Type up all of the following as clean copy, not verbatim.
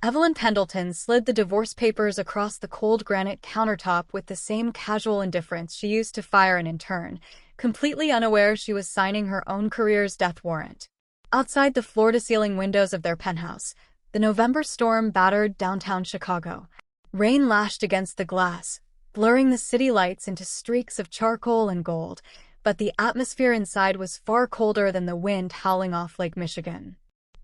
Evelyn Pendleton slid the divorce papers across the cold granite countertop with the same casual indifference she used to fire an intern, completely unaware she was signing her own career's death warrant. Outside the floor-to-ceiling windows of their penthouse, the November storm battered downtown Chicago. Rain lashed against the glass, blurring the city lights into streaks of charcoal and gold, but the atmosphere inside was far colder than the wind howling off Lake Michigan.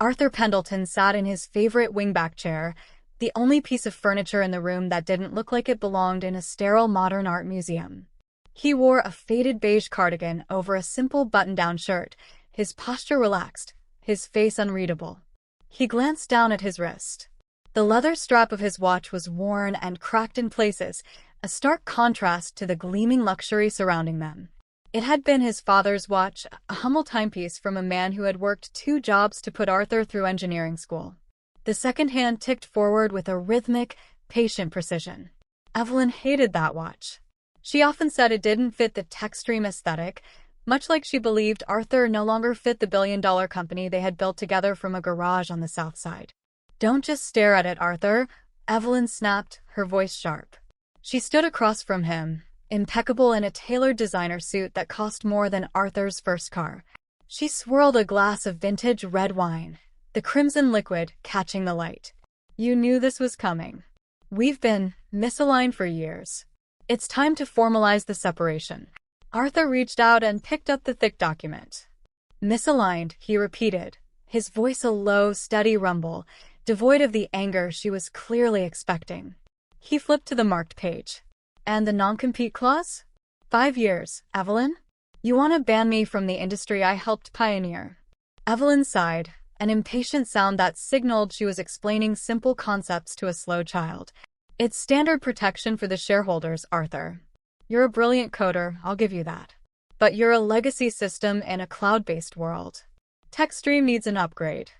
Arthur Pendleton sat in his favorite wingback chair, the only piece of furniture in the room that didn't look like it belonged in a sterile modern art museum. He wore a faded beige cardigan over a simple button-down shirt, his posture relaxed, his face unreadable. He glanced down at his wrist. The leather strap of his watch was worn and cracked in places, a stark contrast to the gleaming luxury surrounding them. It had been his father's watch, a humble timepiece from a man who had worked 2 jobs to put Arthur through engineering school. The second hand ticked forward with a rhythmic, patient precision. Evelyn hated that watch. She often said it didn't fit the tech-stream aesthetic, much like she believed Arthur no longer fit the billion-dollar company they had built together from a garage on the South Side. "Don't just stare at it, Arthur," Evelyn snapped, her voice sharp. She stood across from him, impeccable in a tailored designer suit that cost more than Arthur's first car. She swirled a glass of vintage red wine, the crimson liquid catching the light. "You knew this was coming. We've been misaligned for years. It's time to formalize the separation." Arthur reached out and picked up the thick document. "Misaligned," he repeated, his voice a low, steady rumble, devoid of the anger she was clearly expecting. He flipped to the marked page. "And the non-compete clause? 5 years, Evelyn? You want to ban me from the industry I helped pioneer?" Evelyn sighed, an impatient sound that signaled she was explaining simple concepts to a slow child. "It's standard protection for the shareholders, Arthur. You're a brilliant coder, I'll give you that. But you're a legacy system in a cloud-based world. TechStream needs an upgrade.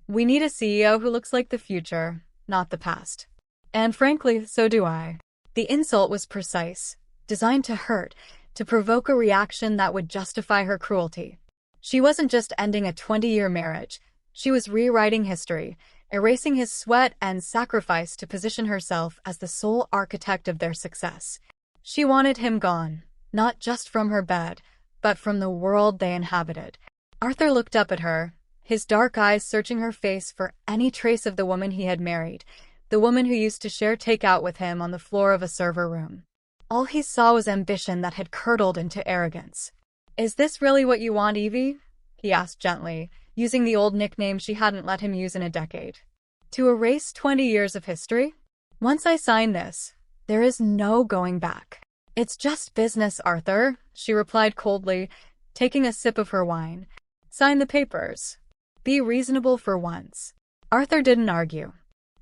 We need a CEO who looks like the future, not the past. And frankly, so do I." The insult was precise, designed to hurt, to provoke a reaction that would justify her cruelty. She wasn't just ending a 20-year marriage. She was rewriting history, erasing his sweat and sacrifice to position herself as the sole architect of their success. She wanted him gone, not just from her bed, but from the world they inhabited. Arthur looked up at her, his dark eyes searching her face for any trace of the woman he had married, the woman who used to share takeout with him on the floor of a server room. All he saw was ambition that had curdled into arrogance. "Is this really what you want, Evie?" he asked gently, using the old nickname she hadn't let him use in a decade. "To erase 20 years of history? Once I sign this, there is no going back." "It's just business, Arthur," she replied coldly, taking a sip of her wine. "Sign the papers. Be reasonable for once." Arthur didn't argue.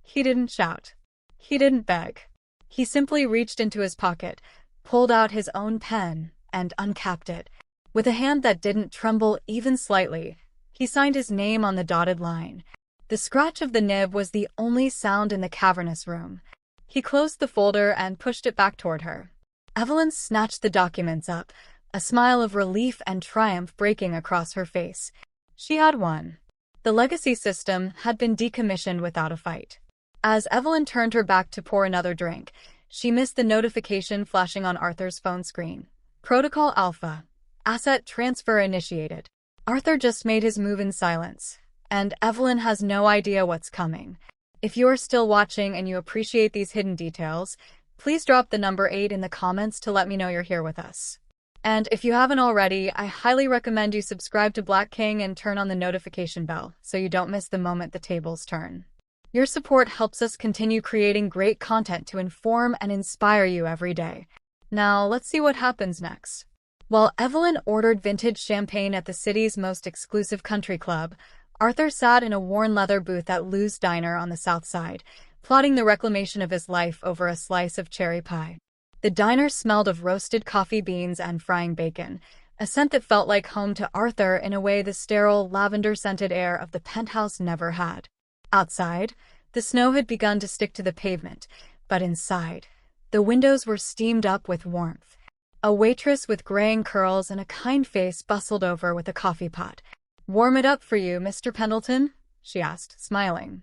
He didn't shout. He didn't beg. He simply reached into his pocket, pulled out his own pen, and uncapped it. With a hand that didn't tremble even slightly, he signed his name on the dotted line. The scratch of the nib was the only sound in the cavernous room. He closed the folder and pushed it back toward her. Evelyn snatched the documents up, a smile of relief and triumph breaking across her face. She had won. The legacy system had been decommissioned without a fight. As Evelyn turned her back to pour another drink, she missed the notification flashing on Arthur's phone screen. "Protocol Alpha. Asset transfer initiated." Arthur just made his move in silence, and Evelyn has no idea what's coming. If you are still watching and you appreciate these hidden details, please drop the number 8 in the comments to let me know you're here with us. And if you haven't already, I highly recommend you subscribe to Black King and turn on the notification bell so you don't miss the moment the tables turn. Your support helps us continue creating great content to inform and inspire you every day. Now, let's see what happens next. While Evelyn ordered vintage champagne at the city's most exclusive country club, Arthur sat in a worn leather booth at Lou's Diner on the South Side, plotting the reclamation of his life over a slice of cherry pie. The diner smelled of roasted coffee beans and frying bacon, a scent that felt like home to Arthur in a way the sterile, lavender-scented air of the penthouse never had. Outside, the snow had begun to stick to the pavement, but inside, the windows were steamed up with warmth. A waitress with graying curls and a kind face bustled over with a coffee pot. "Warm it up for you, Mr. Pendleton?" she asked, smiling.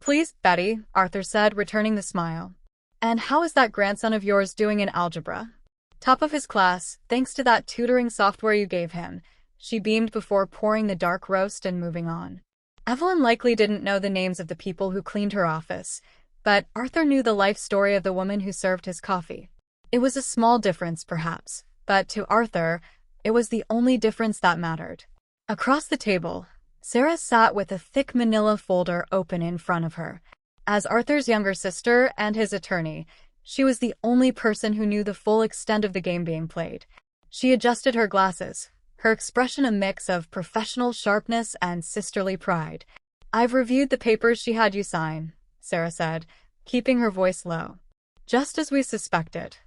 Please, Betty, Arthur said, returning the smile. And how is that grandson of yours doing in algebra? Top of his class, thanks to that tutoring software you gave him, she beamed before pouring the dark roast and moving on. Evelyn likely didn't know the names of the people who cleaned her office, but Arthur knew the life story of the woman who served his coffee. It was a small difference, perhaps, but to Arthur, it was the only difference that mattered. Across the table, Sarah sat with a thick manila folder open in front of her. As Arthur's younger sister and his attorney, she was the only person who knew the full extent of the game being played. She adjusted her glasses, her expression a mix of professional sharpness and sisterly pride. "I've reviewed the papers she had you sign," Sarah said, keeping her voice low. "Just as we suspected.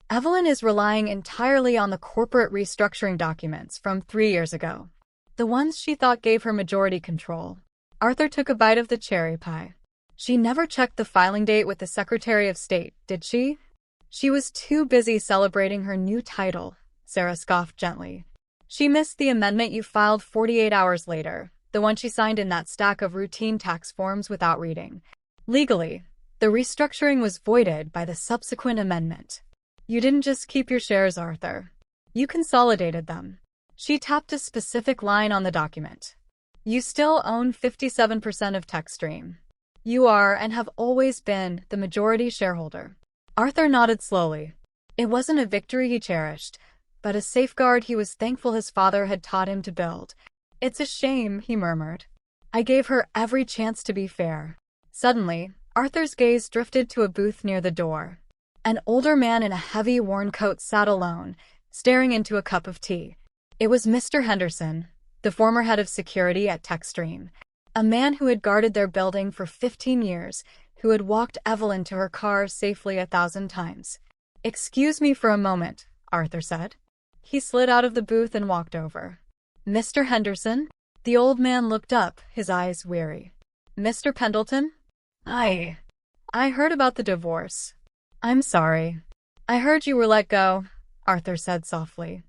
Evelyn is relying entirely on the corporate restructuring documents from 3 years ago. The ones she thought gave her majority control." Arthur took a bite of the cherry pie. "She never checked the filing date with the Secretary of State, did she?" "She was too busy celebrating her new title," Sarah scoffed gently. "She missed the amendment you filed 48 hours later, the one she signed in that stack of routine tax forms without reading. Legally, the restructuring was voided by the subsequent amendment. You didn't just keep your shares, Arthur. You consolidated them." She tapped a specific line on the document. "You still own 57% of TechStream. You are and have always been the majority shareholder." Arthur nodded slowly. It wasn't a victory he cherished, but a safeguard he was thankful his father had taught him to build. "It's a shame," he murmured. "I gave her every chance to be fair." Suddenly, Arthur's gaze drifted to a booth near the door. An older man in a heavy worn coat sat alone, staring into a cup of tea. It was Mr. Henderson, the former head of security at TechStream, a man who had guarded their building for 15 years, who had walked Evelyn to her car safely 1,000 times. "Excuse me for a moment," Arthur said. He slid out of the booth and walked over. "Mr. Henderson?" The old man looked up, his eyes weary. "Mr. Pendleton?" I heard about the divorce." "I'm sorry." "I heard you were let go," Arthur said softly.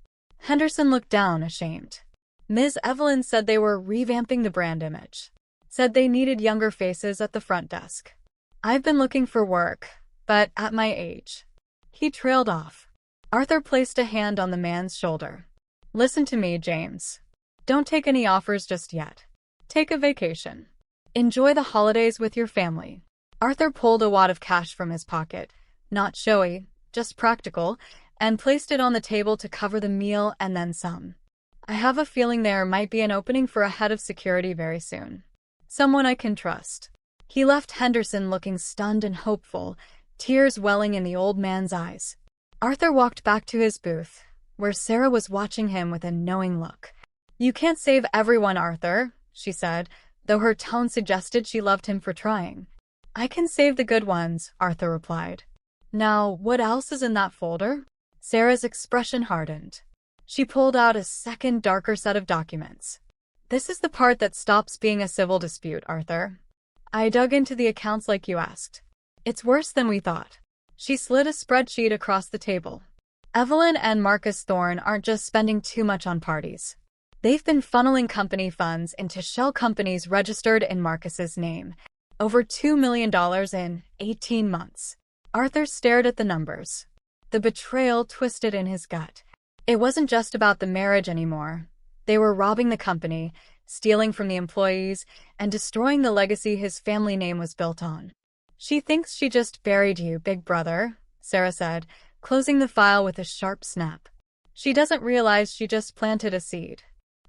Henderson looked down, ashamed. "Ms. Evelyn said they were revamping the brand image. Said they needed younger faces at the front desk. I've been looking for work, but at my age." He trailed off. Arthur placed a hand on the man's shoulder. "Listen to me, James. Don't take any offers just yet. Take a vacation. Enjoy the holidays with your family." Arthur pulled a wad of cash from his pocket, not showy, just practical, and placed it on the table to cover the meal and then some. "I have a feeling there might be an opening for a head of security very soon. Someone I can trust." He left Henderson looking stunned and hopeful, tears welling in the old man's eyes. Arthur walked back to his booth, where Sarah was watching him with a knowing look. "You can't save everyone, Arthur," she said, though her tone suggested she loved him for trying. "I can save the good ones," Arthur replied. "Now, what else is in that folder?" Sarah's expression hardened. She pulled out a second, darker set of documents. "This is the part that stops being a civil dispute, Arthur. I dug into the accounts like you asked. It's worse than we thought." She slid a spreadsheet across the table. "Evelyn and Marcus Thorne aren't just spending too much on parties. They've been funneling company funds into shell companies registered in Marcus's name. Over $2 million in 18 months. Arthur stared at the numbers. The betrayal twisted in his gut. It wasn't just about the marriage anymore. They were robbing the company, stealing from the employees, and destroying the legacy his family name was built on. "She thinks she just buried you, big brother," Sarah said, closing the file with a sharp snap. "She doesn't realize she just planted a seed."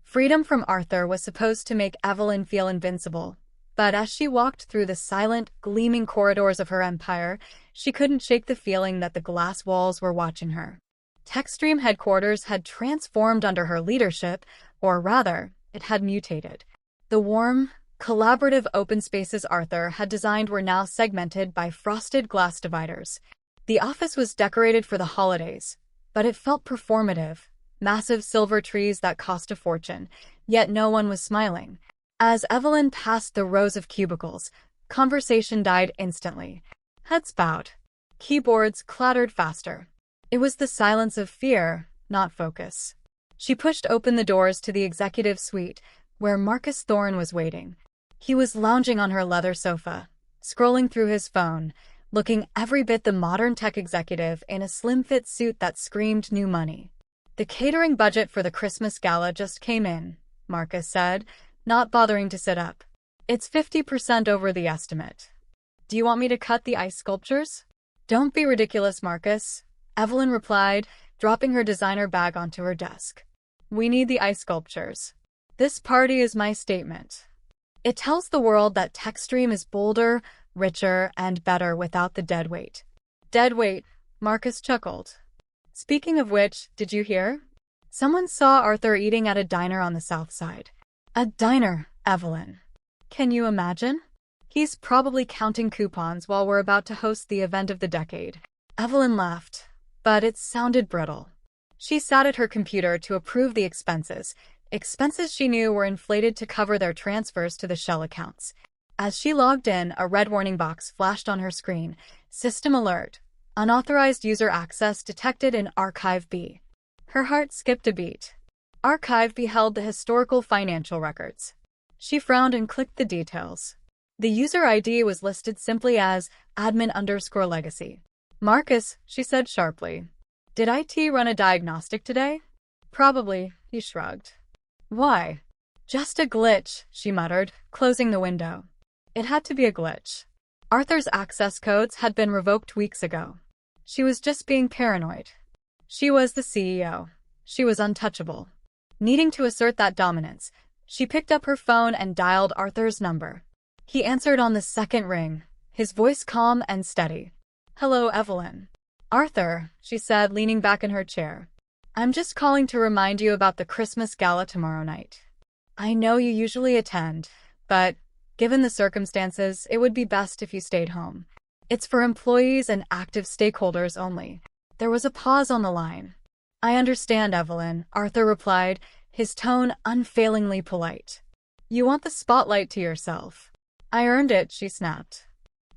Freedom from Arthur was supposed to make Evelyn feel invincible, but as she walked through the silent, gleaming corridors of her empire, she couldn't shake the feeling that the glass walls were watching her. TechStream headquarters had transformed under her leadership, or rather, it had mutated. The warm, collaborative open spaces Arthur had designed were now segmented by frosted glass dividers. The office was decorated for the holidays, but it felt performative. Massive silver trees that cost a fortune, yet no one was smiling. As Evelyn passed the rows of cubicles, conversation died instantly. Heads bowed. Keyboards clattered faster. It was the silence of fear, not focus. She pushed open the doors to the executive suite, where Marcus Thorne was waiting. He was lounging on her leather sofa, scrolling through his phone, looking every bit the modern tech executive in a slim-fit suit that screamed new money. "The catering budget for the Christmas Gala just came in," Marcus said, not bothering to sit up. "It's 50% over the estimate. Do you want me to cut the ice sculptures?" "Don't be ridiculous, Marcus," Evelyn replied, dropping her designer bag onto her desk. "We need the ice sculptures. This party is my statement. It tells the world that Techstream is bolder, richer, and better without the dead weight." "Dead weight," Marcus chuckled. "Speaking of which, did you hear? Someone saw Arthur eating at a diner on the South Side." "A diner, Evelyn. Can you imagine? He's probably counting coupons while we're about to host the event of the decade." Evelyn laughed, but it sounded brittle. She sat at her computer to approve the expenses she knew were inflated to cover their transfers to the shell accounts. As she logged in, a red warning box flashed on her screen. "System alert. Unauthorized user access detected in Archive B." Her heart skipped a beat. Archive B held the historical financial records. She frowned and clicked the details. The user ID was listed simply as admin_legacy. "Marcus," she said sharply, "did IT run a diagnostic today?" "Probably," he shrugged. "Why?" "Just a glitch," she muttered, closing the window. It had to be a glitch. Arthur's access codes had been revoked weeks ago. She was just being paranoid. She was the CEO. She was untouchable. Needing to assert that dominance, she picked up her phone and dialed Arthur's number. He answered on the second ring, his voice calm and steady. "Hello, Evelyn." "Arthur," she said, leaning back in her chair. "I'm just calling to remind you about the Christmas Gala tomorrow night. I know you usually attend, but given the circumstances, it would be best if you stayed home. It's for employees and active stakeholders only." There was a pause on the line. "I understand, Evelyn," Arthur replied, his tone unfailingly polite. "You want the spotlight to yourself." "I earned it," she snapped.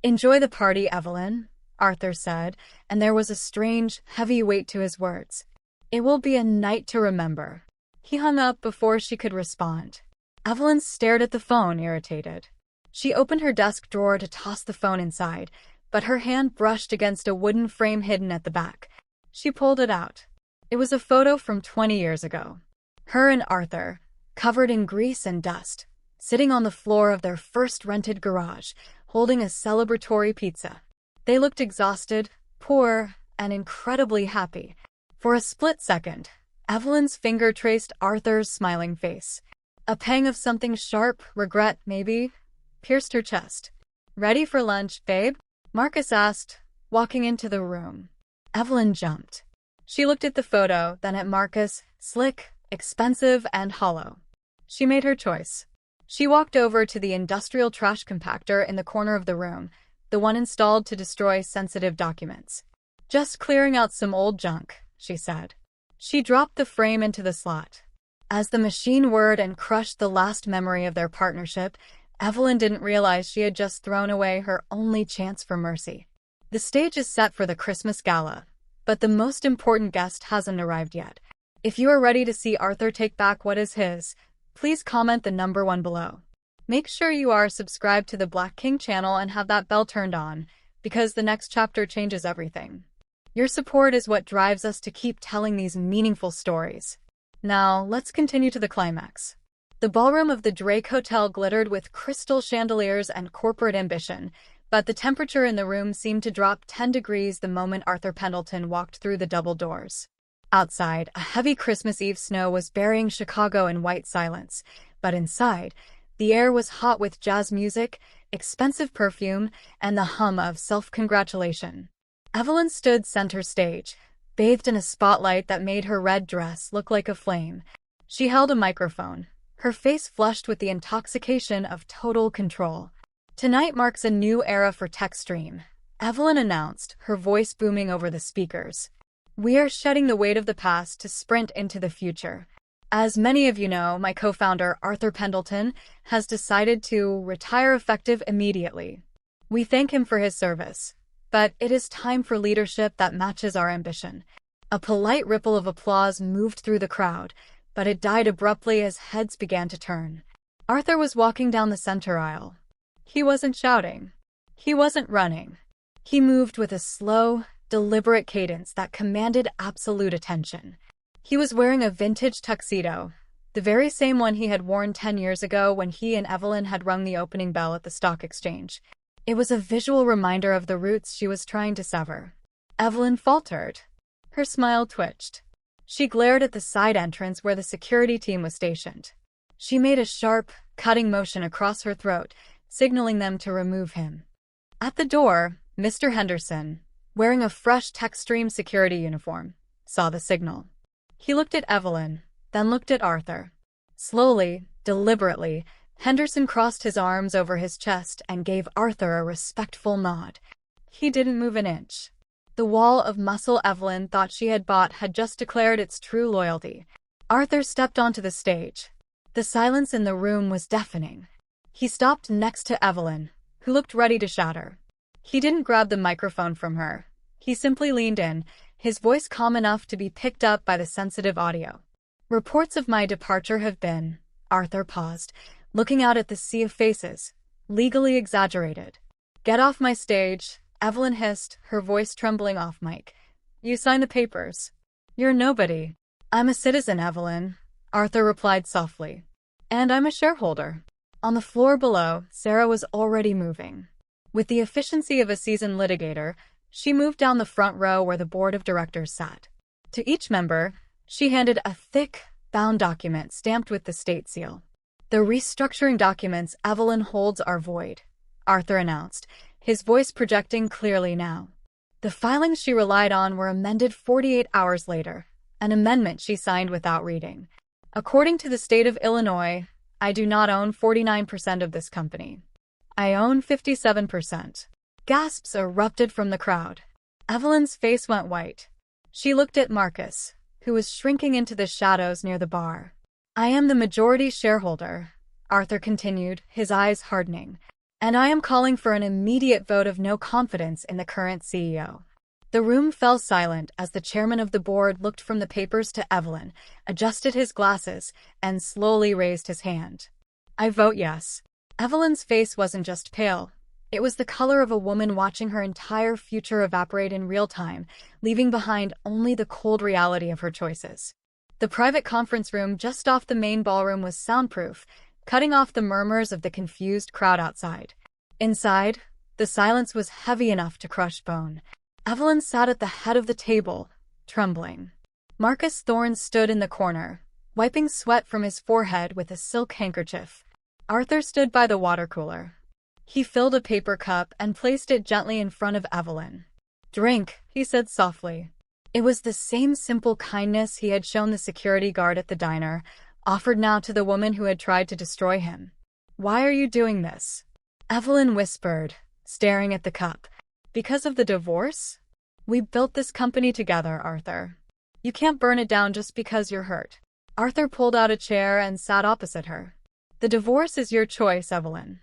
"Enjoy the party, Evelyn," Arthur said, and there was a strange, heavy weight to his words. "It will be a night to remember." He hung up before she could respond. Evelyn stared at the phone, irritated. She opened her desk drawer to toss the phone inside, but her hand brushed against a wooden frame hidden at the back. She pulled it out. It was a photo from 20 years ago. Her and Arthur, covered in grease and dust, sitting on the floor of their first rented garage, holding a celebratory pizza. They looked exhausted, poor, and incredibly happy. For a split second, Evelyn's finger traced Arthur's smiling face. A pang of something sharp, regret maybe, pierced her chest. "Ready for lunch, babe?" Marcus asked, walking into the room. Evelyn jumped. She looked at the photo, then at Marcus, slick, expensive, and hollow. She made her choice. She walked over to the industrial trash compactor in the corner of the room, the one installed to destroy sensitive documents. "Just clearing out some old junk," she said. She dropped the frame into the slot. As the machine whirred and crushed the last memory of their partnership, Evelyn didn't realize she had just thrown away her only chance for mercy. The stage is set for the Christmas Gala, but the most important guest hasn't arrived yet. If you are ready to see Arthur take back what is his, please comment the number 1 below. Make sure you are subscribed to the Black King channel and have that bell turned on, because the next chapter changes everything. Your support is what drives us to keep telling these meaningful stories. Now, let's continue to the climax. The ballroom of the Drake Hotel glittered with crystal chandeliers and corporate ambition, but the temperature in the room seemed to drop 10 degrees the moment Arthur Pendleton walked through the double doors. Outside, a heavy Christmas Eve snow was burying Chicago in white silence, but inside, the air was hot with jazz music, expensive perfume, and the hum of self-congratulation. Evelyn stood center stage, bathed in a spotlight that made her red dress look like a flame. She held a microphone, her face flushed with the intoxication of total control. "Tonight marks a new era for Techstream," Evelyn announced, her voice booming over the speakers. "We are shedding the weight of the past to sprint into the future. As many of you know, my co-founder, Arthur Pendleton, has decided to retire effective immediately. We thank him for his service, but it is time for leadership that matches our ambition." A polite ripple of applause moved through the crowd, but it died abruptly as heads began to turn. Arthur was walking down the center aisle. He wasn't shouting. He wasn't running. He moved with a slow, deliberate cadence that commanded absolute attention. He was wearing a vintage tuxedo, the very same one he had worn 10 years ago when he and Evelyn had rung the opening bell at the stock exchange. It was a visual reminder of the roots she was trying to sever. Evelyn faltered. Her smile twitched. She glared at the side entrance where the security team was stationed. She made a sharp, cutting motion across her throat, signaling them to remove him. At the door, Mr. Henderson, wearing a fresh Techstream security uniform, saw the signal. He looked at Evelyn, then looked at Arthur. Slowly, deliberately, Henderson crossed his arms over his chest and gave Arthur a respectful nod. He didn't move an inch. The wall of muscle Evelyn thought she had bought had just declared its true loyalty. Arthur stepped onto the stage. The silence in the room was deafening. He stopped next to Evelyn, who looked ready to shatter. He didn't grab the microphone from her. He simply leaned in, his voice calm enough to be picked up by the sensitive audio. Reports of my departure have been, Arthur paused, looking out at the sea of faces, legally exaggerated. Get off my stage, Evelyn hissed, her voice trembling off mic. You sign the papers. You're nobody. I'm a citizen, Evelyn, Arthur replied softly. And I'm a shareholder. On the floor below, Sarah was already moving. With the efficiency of a seasoned litigator, she moved down the front row where the board of directors sat. To each member, she handed a thick, bound document stamped with the state seal. The restructuring documents Evelyn holds are void, Arthur announced, his voice projecting clearly now. The filings she relied on were amended 48 hours later, an amendment she signed without reading. According to the state of Illinois, I do not own 49% of this company. I own 57%. Gasps erupted from the crowd. Evelyn's face went white. She looked at Marcus, who was shrinking into the shadows near the bar. I am the majority shareholder, Arthur continued, his eyes hardening, and I am calling for an immediate vote of no confidence in the current CEO. The room fell silent as the chairman of the board looked from the papers to Evelyn, adjusted his glasses, and slowly raised his hand. I vote yes. Evelyn's face wasn't just pale. It was the color of a woman watching her entire future evaporate in real time, leaving behind only the cold reality of her choices. The private conference room just off the main ballroom was soundproof, cutting off the murmurs of the confused crowd outside. Inside, the silence was heavy enough to crush bone. Evelyn sat at the head of the table, trembling. Marcus Thorne stood in the corner, wiping sweat from his forehead with a silk handkerchief. Arthur stood by the water cooler. He filled a paper cup and placed it gently in front of Evelyn. Drink, he said softly. It was the same simple kindness he had shown the security guard at the diner, offered now to the woman who had tried to destroy him. Why are you doing this? Evelyn whispered, staring at the cup. Because of the divorce? We built this company together, Arthur. You can't burn it down just because you're hurt. Arthur pulled out a chair and sat opposite her. The divorce is your choice, Evelyn.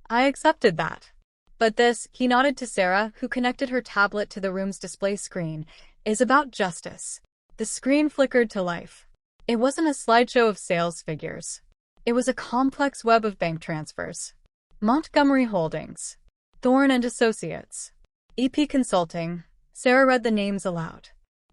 I accepted that. But this, he nodded to Sarah, who connected her tablet to the room's display screen, is about justice. The screen flickered to life. It wasn't a slideshow of sales figures. It was a complex web of bank transfers. Montgomery Holdings, Thorne and Associates, EP Consulting. Sarah read the names aloud.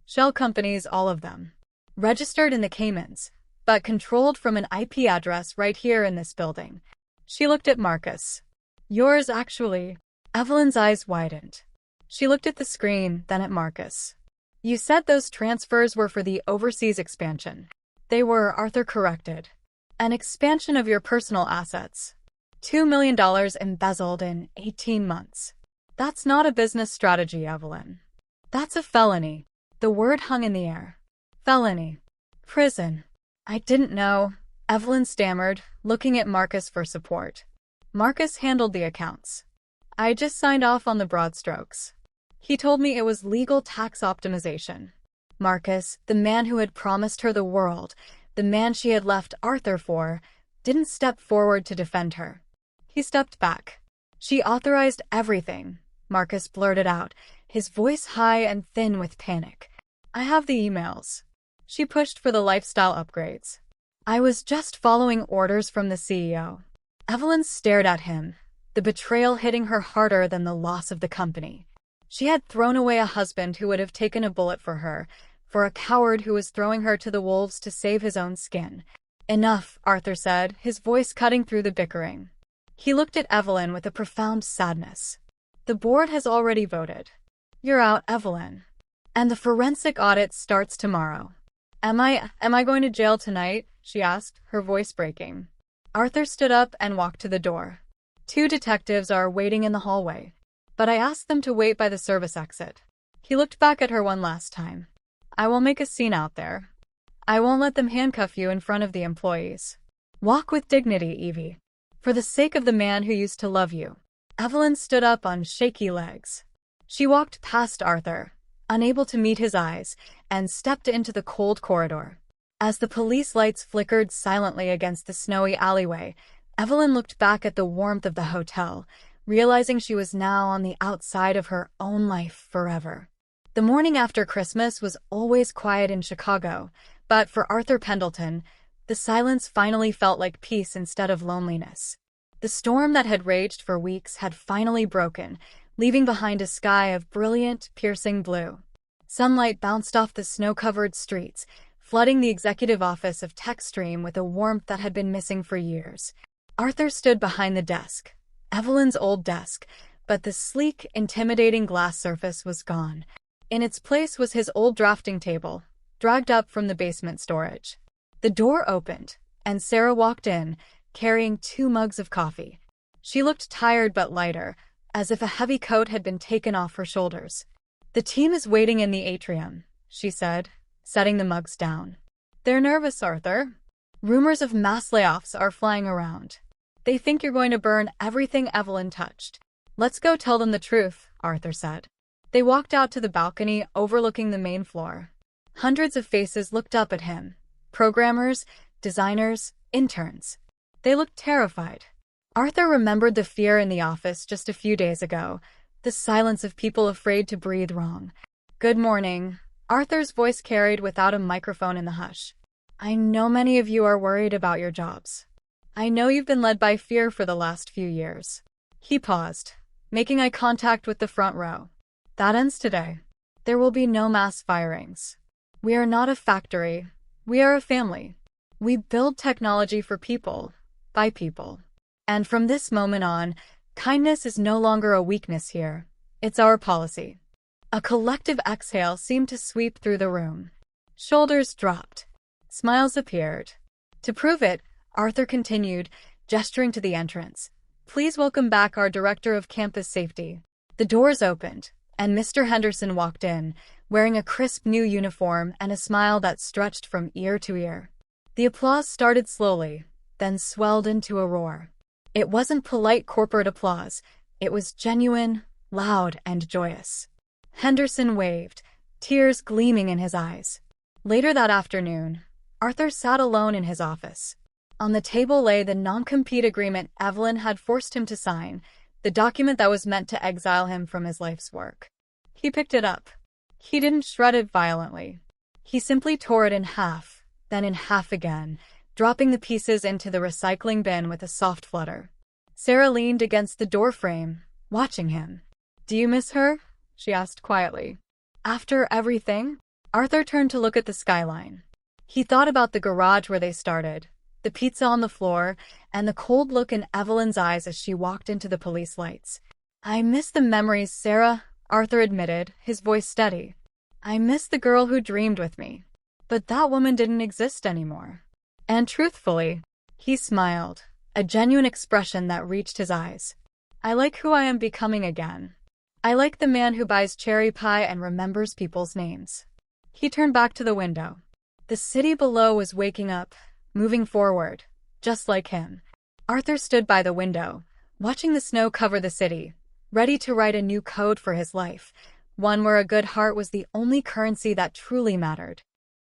Shell companies, all of them. Registered in the Caymans, but controlled from an IP address right here in this building. She looked at Marcus. Yours, actually. Evelyn's eyes widened. She looked at the screen, then at Marcus. You said those transfers were for the overseas expansion. They were, Arthur corrected. An expansion of your personal assets. $2 million embezzled in 18 months. That's not a business strategy, Evelyn. That's a felony. The word hung in the air. Felony. Prison. I didn't know, Evelyn stammered, looking at Marcus for support. Marcus handled the accounts. I just signed off on the broad strokes. He told me it was legal tax optimization. Marcus, the man who had promised her the world, the man she had left Arthur for, didn't step forward to defend her. He stepped back. She authorized everything, Marcus blurted out, his voice high and thin with panic. I have the emails. She pushed for the lifestyle upgrades. I was just following orders from the CEO. Evelyn stared at him, the betrayal hitting her harder than the loss of the company. She had thrown away a husband who would have taken a bullet for her, for a coward who was throwing her to the wolves to save his own skin. "Enough," Arthur said, his voice cutting through the bickering. He looked at Evelyn with a profound sadness. "The board has already voted. You're out, Evelyn. And the forensic audit starts tomorrow." Am I going to jail tonight?" she asked, her voice breaking. Arthur stood up and walked to the door. "2 detectives are waiting in the hallway, but I asked them to wait by the service exit." He looked back at her one last time. "I will make a scene out there. I won't let them handcuff you in front of the employees. Walk with dignity, Evie. For the sake of the man who used to love you." Evelyn stood up on shaky legs. She walked past Arthur, unable to meet his eyes, and stepped into the cold corridor. As the police lights flickered silently against the snowy alleyway, Evelyn looked back at the warmth of the hotel, realizing she was now on the outside of her own life forever. The morning after Christmas was always quiet in Chicago, but for Arthur Pendleton, the silence finally felt like peace instead of loneliness. The storm that had raged for weeks had finally broken, leaving behind a sky of brilliant, piercing blue. Sunlight bounced off the snow-covered streets, flooding the executive office of TechStream with a warmth that had been missing for years. Arthur stood behind the desk, Evelyn's old desk, but the sleek, intimidating glass surface was gone. In its place was his old drafting table, dragged up from the basement storage. The door opened, and Sarah walked in, carrying 2 mugs of coffee. She looked tired but lighter, as if a heavy coat had been taken off her shoulders. "The team is waiting in the atrium," she said, setting the mugs down. "They're nervous, Arthur. Rumors of mass layoffs are flying around. They think you're going to burn everything Evelyn touched." "Let's go tell them the truth," Arthur said. They walked out to the balcony overlooking the main floor. Hundreds of faces looked up at him. Programmers, designers, interns. They looked terrified. Arthur remembered the fear in the office just a few days ago, the silence of people afraid to breathe wrong. "Good morning," Arthur's voice carried without a microphone in the hush. "I know many of you are worried about your jobs. I know you've been led by fear for the last few years." He paused, making eye contact with the front row. "That ends today. There will be no mass firings. We are not a factory. We are a family. We build technology for people, by people. And from this moment on, kindness is no longer a weakness here. It's our policy." A collective exhale seemed to sweep through the room. Shoulders dropped. Smiles appeared. To prove it, Arthur continued, gesturing to the entrance. "Please welcome back our Director of Campus Safety." The doors opened, and Mr. Henderson walked in, wearing a crisp new uniform and a smile that stretched from ear to ear. The applause started slowly, then swelled into a roar. It wasn't polite corporate applause. It was genuine, loud, and joyous. Henderson waved, tears gleaming in his eyes. Later that afternoon, Arthur sat alone in his office. On the table lay the non-compete agreement Evelyn had forced him to sign, the document that was meant to exile him from his life's work. He picked it up. He didn't shred it violently. He simply tore it in half, then in half again, dropping the pieces into the recycling bin with a soft flutter. Sarah leaned against the doorframe, watching him. "Do you miss her?" she asked quietly. "After everything?" Arthur turned to look at the skyline. He thought about the garage where they started, the pizza on the floor, and the cold look in Evelyn's eyes as she walked into the police lights. "I miss the memories, Sarah," Arthur admitted, his voice steady. "I miss the girl who dreamed with me. But that woman didn't exist anymore." And truthfully, he smiled, a genuine expression that reached his eyes. "I like who I am becoming again. I like the man who buys cherry pie and remembers people's names." He turned back to the window. The city below was waking up, moving forward, just like him. Arthur stood by the window, watching the snow cover the city, ready to write a new code for his life, one where a good heart was the only currency that truly mattered.